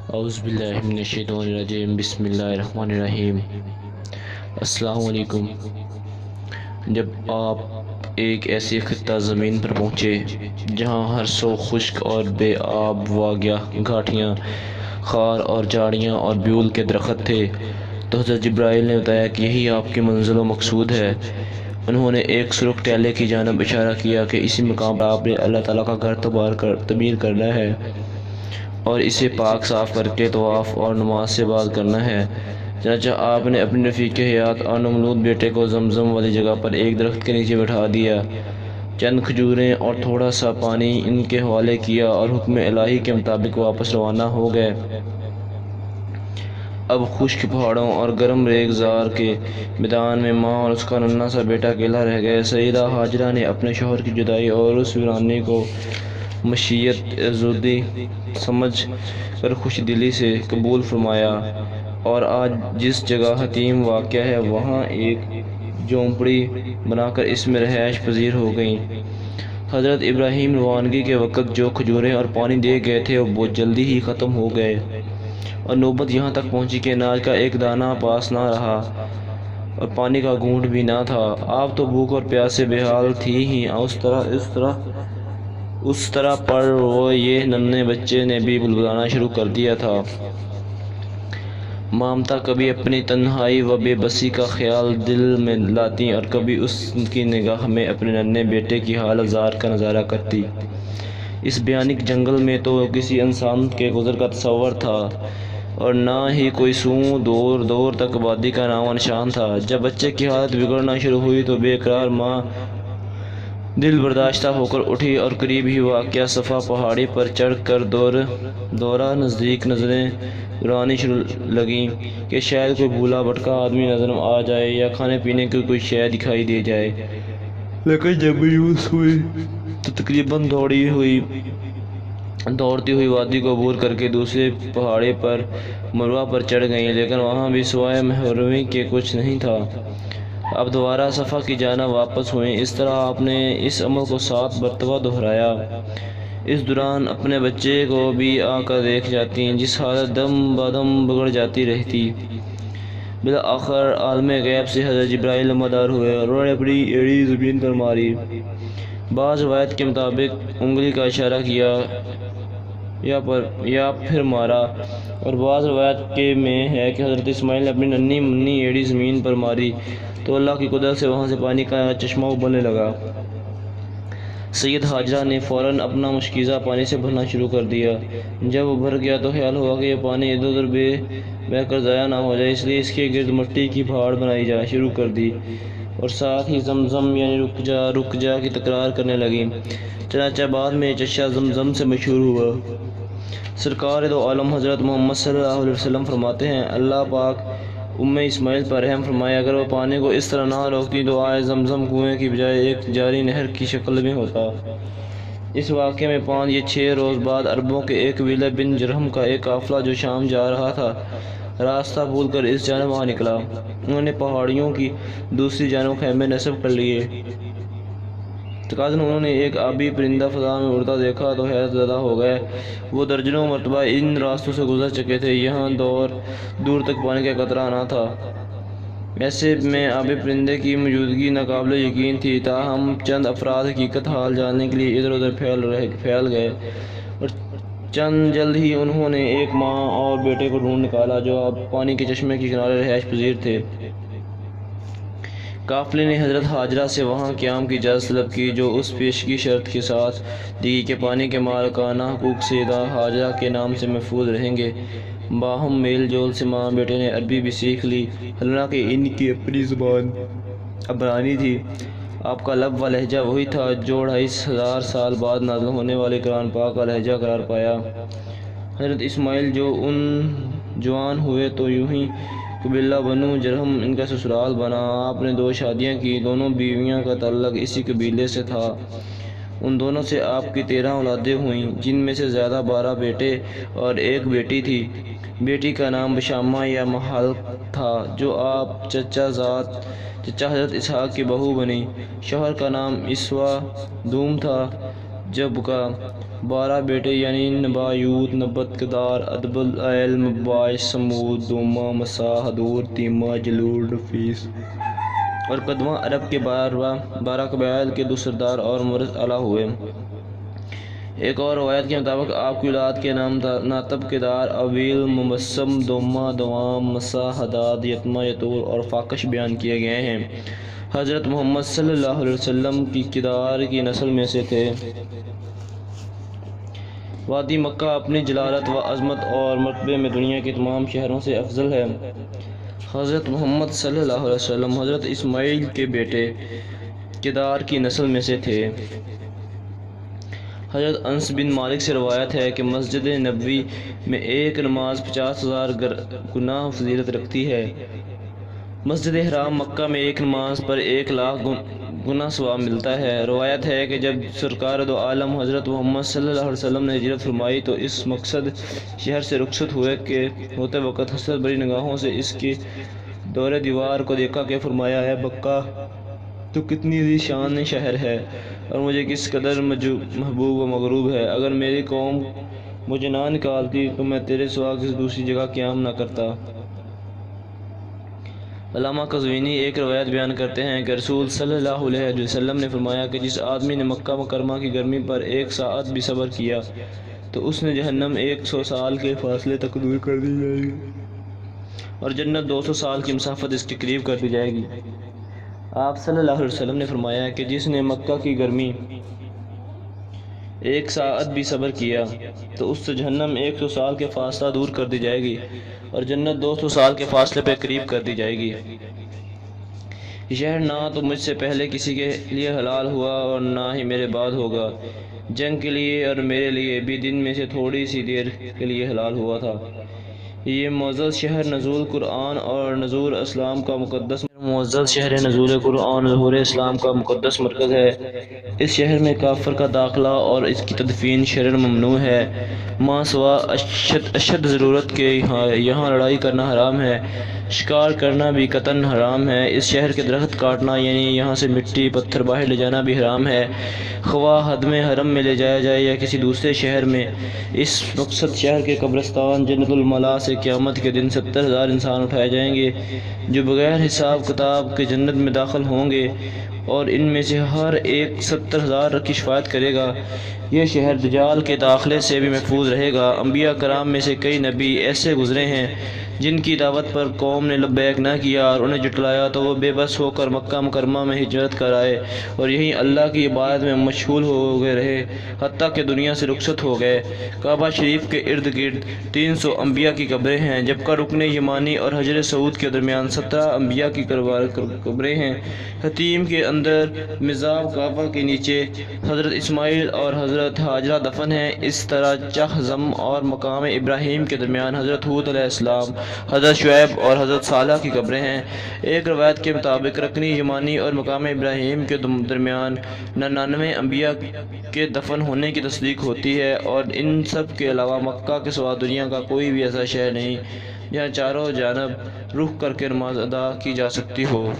اعوذ باللہ من الشیطان الرجیم، بسم اللہ الرحمن الرحیم۔ السلام علیکم۔ جب آپ ایک ایسی خطہ زمین پر پہنچے جہاں ہر سو خشک اور بے آب واگیہ گھاٹیاں، خار اور جھاڑیاں اور بیول کے درخت تھے، تو حضرت جبرائیل نے بتایا کہ یہی آپ کی منزل و مقصود ہے۔ انہوں نے ایک سرخ ٹیلے کی جانب اشارہ کیا کہ اسی مقام پر آپ نے اللہ تعالیٰ کا گھر تعمیر کرنا ہے اور اسے پاک صاف کر کے طواف اور نماز سے باز کرنا ہے۔ چنانچہ آپ نے اپنے رفیق حیات اور نملود بیٹے کو زمزم والی جگہ پر ایک درخت کے نیچے بٹھا دیا، چند کھجوریں اور تھوڑا سا پانی ان کے حوالے کیا اور حکم الہی کے مطابق واپس روانہ ہو گئے۔ اب خشک پہاڑوں اور گرم ریگزار کے میدان میں ماں اور اس کا ننھا سا بیٹا اکیلا رہ گئے۔ سیدہ ہاجرہ نے اپنے شوہر کی جدائی اور اس ویرانی کو مشیت ازدی سمجھ کر خوش دلی سے قبول فرمایا، اور آج جس جگہ حتیم واقع ہے وہاں ایک جھونپڑی بنا کر اس میں رہائش پذیر ہو گئیں۔ حضرت ابراہیم روانگی کے وقت جو کھجوریں اور پانی دے گئے تھے وہ جلدی ہی ختم ہو گئے، اور نوبت یہاں تک پہنچی کہ اناج کا ایک دانہ پاس نہ رہا اور پانی کا گھونٹ بھی نہ تھا۔ آپ تو بھوک اور پیاس سے بے حال تھی ہی، اس طرح پر وہ یہ ننھے بچے نے بھی بلبلانا شروع کر دیا تھا۔ مامتا کبھی اپنی تنہائی و بے بسی کا خیال دل میں لاتی اور کبھی اس کی نگاہ میں اپنے ننھے بیٹے کی حالت زار کا نظارہ کرتی۔ اس بھیانک جنگل میں تو کسی انسان کے گزر کا تصور تھا اور نہ ہی کوئی سوں دور دور تک آبادی کا نام و نشان تھا۔ جب بچے کی حالت بگڑنا شروع ہوئی تو بے قرار ماں دل برداشتہ ہو کر اٹھی اور قریب ہی واقع صفا پہاڑی پر چڑھ کر دورہ نزدیک نظریں اڑانی شروع لگیں کہ شاید کوئی بھولا بھٹکا آدمی نظر آ جائے یا کھانے پینے کی کوئی شے دکھائی دے جائے۔ لیکن جب مایوس ہوئی تو تقریباً دوڑتی ہوئی وادی کو عبور کر کے دوسرے پہاڑی پر مروہ پر چڑھ گئیں، لیکن وہاں بھی سوائے محرومی کے کچھ نہیں تھا۔ اب دوبارہ صفا کی جانب واپس ہوئیں۔ اس طرح آپ نے اس عمل کو 7 مرتبہ دہرایا۔ اس دوران اپنے بچے کو بھی آ کر دیکھ جاتی، جس حالت دم بدم بگڑ جاتی رہتی۔ بالآخر عالم غیب سے حضرت جبرائیل نمودار ہوئے اور انہوں نے اپنی ایڑی زمین پر ماری۔ بعض روایت کے مطابق انگلی کا اشارہ کیا یا پھر مارا، اور بعض روایت میں ہے کہ حضرت اسماعیل نے اپنی ننھی منھی ایڑی زمین پر ماری تو اللہ کی قدرت سے وہاں سے پانی کا چشمہ ابلنے لگا۔ سید ہاجرہ نے فوراً اپنا مشکیزہ پانی سے بھرنا شروع کر دیا۔ جب وہ بھر گیا تو خیال ہوا کہ یہ پانی ادھر ادھر بہہ کر ضائع نہ ہو جائے، اس لیے اس کے گرد مٹی کی پھاڑ بنائی شروع کر دی اور ساتھ ہی زمزم یعنی رک جا کی تکرار کرنے لگی۔ چنانچہ بعد میں یہ چشمہ زمزم سے مشہور ہوا۔ سرکار دو عالم حضرت محمد صلی اللہ علیہ وسلم فرماتے ہیں، اللہ پاک اسماعیل پر رحم فرمائے، اگر وہ پانی کو اس طرح نہ روکتی تو آج زمزم کنویں کی بجائے ایک جاری نہر کی شکل میں ہوتا۔ اس واقعے میں 5 یا 6 روز بعد عربوں کے ایک قبیلہ بن جرہم کا ایک قافلہ جو شام جا رہا تھا، راستہ بھول کر اس جانب آ نکلا۔ انہوں نے پہاڑیوں کی دوسری جانب خیمے نصب کر لیے۔ تقاضاً انہوں نے ایک آبی پرندہ فضا میں اڑتا دیکھا تو حیرت زدہ ہو گئے۔ وہ درجنوں مرتبہ ان راستوں سے گزر چکے تھے، یہاں دور تک پانی کا قطرہ نہ تھا۔ ایسے میں آبی پرندے کی موجودگی ناقابل یقین تھی، تاہم چند افراد حقیقت حال جاننے کے لیے ادھر ادھر پھیل گئے اور جلد ہی انہوں نے ایک ماں اور بیٹے کو ڈھونڈ نکالا جو اب پانی کے چشمے کے کنارے رہائش پذیر تھے۔ قافلے نے حضرت ہاجرہ سے وہاں قیام کی اجازت طلب کی، جو اس پیشگی شرط کے ساتھ دی کہ پانی کے مالکانہ حقوق سیدہ ہاجرہ کے نام سے محفوظ رہیں گے۔ باہم میل جول سے ماں بیٹے نے عربی بھی سیکھ لی، حالانکہ ان کی اپنی زبان عبرانی تھی۔ آپ کا لب و لہجہ وہی تھا جو 2500 سال بعد نازل ہونے والے قرآن پاک کا لہجہ قرار پایا۔ حضرت اسماعیل جوان ہوئے تو یوں ہی قبیلہ بنو جرہم ان کا سسرال بنا۔ آپ نے 2 شادیاں کی، دونوں بیویوں کا تعلق اسی قبیلے سے تھا۔ ان دونوں سے آپ کی 13 اولادیں ہوئیں، جن میں سے زیادہ 12 بیٹے اور ایک بیٹی تھی۔ بیٹی کا نام بشامہ یا محل تھا، جو آپ چچا حضرت اسحاق کی بہو بنی۔ شوہر کا نام اسوا دوم تھا، جب کا 12 بیٹے یعنی نبایوت، نبت، کدار، ادب، العلم، باعث، سمود، دوما، مسا، ہدور، تیما، جلود، نفیس اور قدواں عرب کے 12 قبائل کے 2 سردار اور مرث اعلیٰ ہوئے۔ ایک اور روایت کے مطابق آپ کی اولاد کے نام ناتب، کدار، اویل، ممسم، دوما، دوام، مسا، حداد، یتما، یتور اور فاکش بیان کیے گئے ہیں۔ حضرت محمد صلی اللہ علیہ وسلم کی کدار کی نسل میں سے تھے۔ وادی مکہ اپنی جلالت و عظمت اور مرتبے میں دنیا کے تمام شہروں سے افضل ہے۔ حضرت محمد صلی اللہ علیہ وسلم حضرت اسماعیل کے بیٹے کدار کی نسل میں سے تھے۔ حضرت انس بن مالک سے روایت ہے کہ مسجد نبوی میں ایک نماز 50,000 گنا فضیلت رکھتی ہے۔ مسجد حرام مکہ میں ایک نماز پر 1,00,000 گنا ثواب ملتا ہے۔ روایت ہے کہ جب سرکار دو عالم حضرت محمد صلی اللہ علیہ وسلم نے ہجرت فرمائی تو اس مقصد شہر سے رخصت ہوتے وقت حسرت بھری نگاہوں سے اس کی دور دیوار کو دیکھا کہ فرمایا، اے مکہ، تو کتنی ذی شان شہر ہے اور مجھے کس قدر محبوب و مغروب ہے۔ اگر میری قوم مجھے نہ نکالتی تو میں تیرے سوا کسی دوسری جگہ قیام نہ کرتا۔ علامہ قزوینی ایک روایت بیان کرتے ہیں کہ رسول صلی اللہ علیہ وسلم نے فرمایا کہ جس آدمی نے مکہ مکرمہ کی گرمی پر 1 ساعت بھی صبر کیا تو اس نے جہنم 100 سال کے فاصلے تک دور کر دی جائے گی اور جنت 200 سال کی مسافت اس کے قریب کر دی جائے گی۔ آپ صلی اللہ علیہ وسلم نے فرمایا کہ جس نے مکہ کی گرمی 1 ساعت بھی صبر کیا تو اس سے جہنم 100 سال کے فاصلہ دور کر دی جائے گی اور جنت 200 سال کے فاصلے پہ قریب کر دی جائے گی۔ یہ شہر نہ تو مجھ سے پہلے کسی کے لیے حلال ہوا اور نہ ہی میرے بعد ہوگا۔ جنگ کے لیے اور میرے لیے بھی دن میں سے تھوڑی سی دیر کے لیے حلال ہوا تھا۔ یہ معزز شہر نزول قرآن اور نظور اسلام کا مقدس مرکز ہے۔ اس شہر میں کافر کا داخلہ اور اس کی تدفین شرعاً ممنوع ہے۔ ماں سوا اشد ضرورت کے یہاں لڑائی کرنا حرام ہے، شکار کرنا بھی قطعاً حرام ہے۔ اس شہر کے درخت کاٹنا یعنی یہاں سے مٹی پتھر باہر لے جانا بھی حرام ہے، خواہ حدم حرم میں لے جایا جائے یا کسی دوسرے شہر میں۔ اس مقصد شہر کے قبرستان جنت الملا سے قیامت کے دن 70,000 انسان اٹھائے جائیں گے جو بغیر حساب کتاب کے جنت میں داخل ہوں گے اور ان میں سے ہر ایک 70,000 کی شفاعت کرے گا۔ یہ شہر دجال کے داخلے سے بھی محفوظ رہے گا۔ انبیاء کرام میں سے کئی نبی ایسے گزرے ہیں جن کی دعوت پر قوم نے لبیک نہ کیا اور انہیں جھٹلایا تو وہ بے بس ہو کر مکہ مکرمہ میں ہجرت کر آئے اور یہیں اللہ کی عبادت میں مشغول ہو گئے رہے حتیٰ کہ دنیا سے رخصت ہو گئے۔ کعبہ شریف کے ارد گرد 300 انبیاء کی قبریں ہیں جبکہ رکن یمانی اور حجر اسود کے درمیان 17 انبیاء کی قبریں ہیں۔ حتیم کے اندر مزاب کعبہ کے نیچے حضرت اسماعیل اور حضرت ہاجرہ دفن ہیں۔ اس طرح چہزم اور مقام ابراہیم کے درمیان حضرت ہود علیہ السلام، حضرت شعیب اور حضرت صالح کی قبریں ہیں۔ ایک روایت کے مطابق رکن یمانی اور مقام ابراہیم کے درمیان 99 انبیاء کے دفن ہونے کی تصدیق ہوتی ہے اور ان سب کے علاوہ مکہ کے سوا دنیا کا کوئی بھی ایسا شہر نہیں جہاں چاروں جانب رخ کر کے نماز ادا کی جا سکتی ہو۔